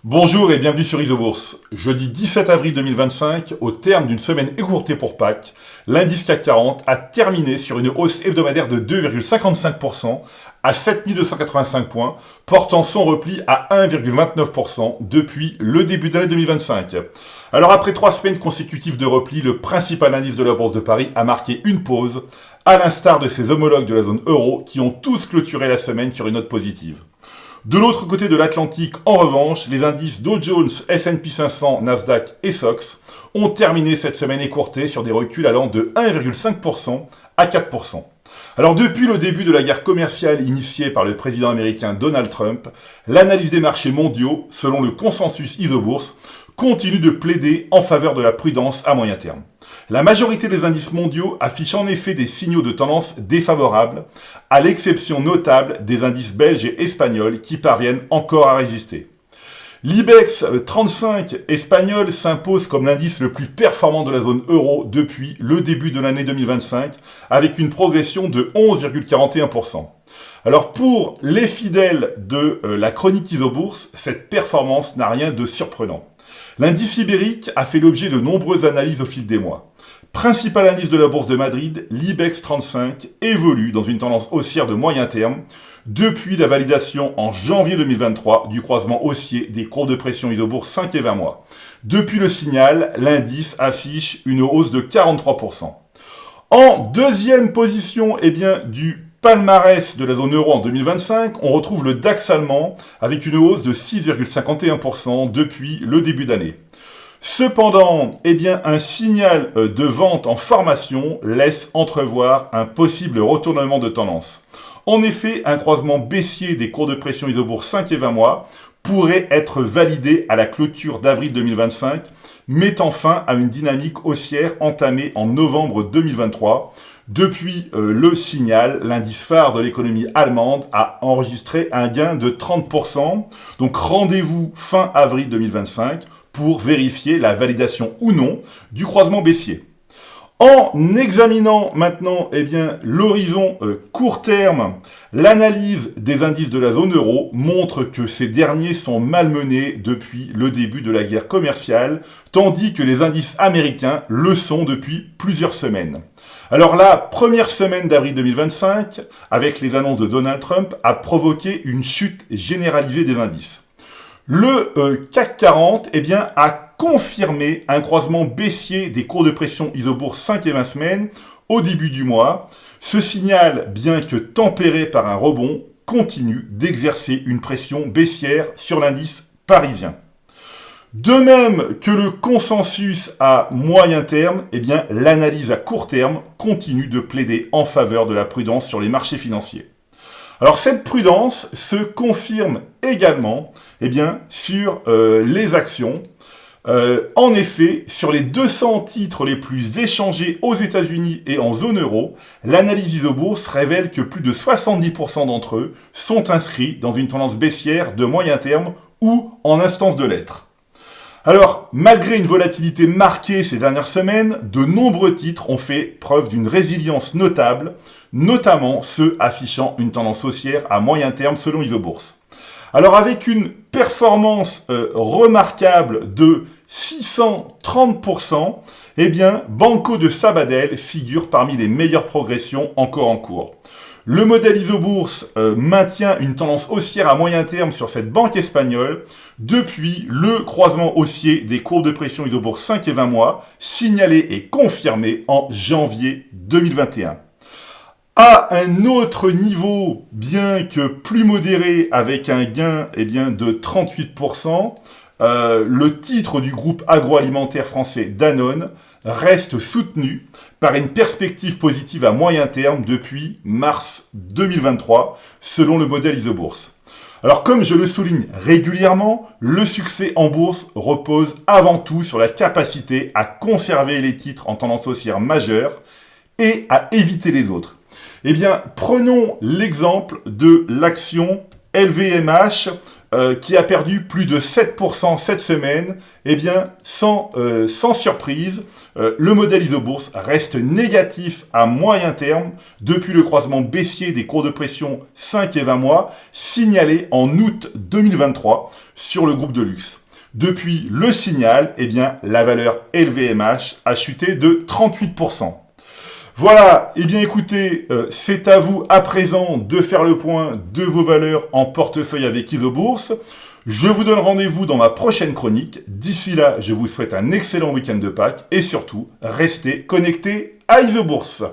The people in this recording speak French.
Bonjour et bienvenue sur Isobourse. Jeudi 17 avril 2025, au terme d'une semaine écourtée pour Pâques, l'indice CAC 40 a terminé sur une hausse hebdomadaire de 2,55% à 7285 points, portant son repli à 1,29% depuis le début de l'année 2025. Alors après 3 semaines consécutives de repli, le principal indice de la Bourse de Paris a marqué une pause, à l'instar de ses homologues de la zone euro qui ont tous clôturé la semaine sur une note positive. De l'autre côté de l'Atlantique, en revanche, les indices Dow Jones, S&P 500, Nasdaq et SOX ont terminé cette semaine écourtée sur des reculs allant de 1,5% à 4%. Alors depuis le début de la guerre commerciale initiée par le président américain Donald Trump, l'analyse des marchés mondiaux, selon le consensus Isobourse, continue de plaider en faveur de la prudence à moyen terme. La majorité des indices mondiaux affichent en effet des signaux de tendance défavorables, à l'exception notable des indices belges et espagnols qui parviennent encore à résister. L'IBEX 35 espagnol s'impose comme l'indice le plus performant de la zone euro depuis le début de l'année 2025, avec une progression de 11,41%. Alors pour les fidèles de la chronique Isobourse, cette performance n'a rien de surprenant. L'indice ibérique a fait l'objet de nombreuses analyses au fil des mois. Principal indice de la bourse de Madrid, l'IBEX 35 évolue dans une tendance haussière de moyen terme depuis la validation en janvier 2023 du croisement haussier des courbes de pression Isobourse 5 et 20 mois. Depuis le signal, l'indice affiche une hausse de 43%. En deuxième position, du palmarès de la zone euro en 2025, on retrouve le DAX allemand avec une hausse de 6,51% depuis le début d'année. Cependant, un signal de vente en formation laisse entrevoir un possible retournement de tendance. En effet, un croisement baissier des cours de pression Isobourse 5 et 20 mois pourrait être validé à la clôture d'avril 2025, mettant fin à une dynamique haussière entamée en novembre 2023. Depuis le signal, l'indice phare de l'économie allemande a enregistré un gain de 30%. Donc rendez-vous fin avril 2025 pour vérifier la validation ou non du croisement baissier. En examinant maintenant l'horizon court terme, l'analyse des indices de la zone euro montre que ces derniers sont malmenés depuis le début de la guerre commerciale, tandis que les indices américains le sont depuis plusieurs semaines. Alors la première semaine d'avril 2025, avec les annonces de Donald Trump, a provoqué une chute généralisée des indices. Le CAC 40 a confirmé un croisement baissier des cours de pression Isobourse 5 et 20 semaines au début du mois. Ce signal, bien que tempéré par un rebond, continue d'exercer une pression baissière sur l'indice parisien. De même que le consensus à moyen terme, l'analyse à court terme continue de plaider en faveur de la prudence sur les marchés financiers. Alors cette prudence se confirme également sur les actions. En effet, sur les 200 titres les plus échangés aux États-Unis et en zone euro, l'analyse Isobourse révèle que plus de 70% d'entre eux sont inscrits dans une tendance baissière de moyen terme ou en instance de l'être. Alors, malgré une volatilité marquée ces dernières semaines, de nombreux titres ont fait preuve d'une résilience notable, notamment ceux affichant une tendance haussière à moyen terme selon Isobourse. Alors avec une performance remarquable de 630%, Banco de Sabadell figure parmi les meilleures progressions encore en cours. Le modèle Isobourse maintient une tendance haussière à moyen terme sur cette banque espagnole depuis le croisement haussier des courbes de pression Isobourse 5 et 20 mois, signalé et confirmé en janvier 2021. À un autre niveau, bien que plus modéré, avec un gain de 38%, le titre du groupe agroalimentaire français Danone reste soutenu par une perspective positive à moyen terme depuis mars 2023, selon le modèle Isobourse. Alors comme je le souligne régulièrement, le succès en bourse repose avant tout sur la capacité à conserver les titres en tendance haussière majeure et à éviter les autres. Prenons l'exemple de l'action LVMH qui a perdu plus de 7% cette semaine, eh bien, sans surprise, le modèle Isobourse reste négatif à moyen terme depuis le croisement baissier des cours de pression 5 et 20 mois signalé en août 2023 sur le groupe de luxe. Depuis le signal, eh bien, la valeur LVMH a chuté de 38%. Voilà, eh bien écoutez, c'est à vous à présent de faire le point de vos valeurs en portefeuille avec Isobourse. Je vous donne rendez-vous dans ma prochaine chronique. D'ici là, je vous souhaite un excellent week-end de Pâques et surtout, restez connectés à Isobourse.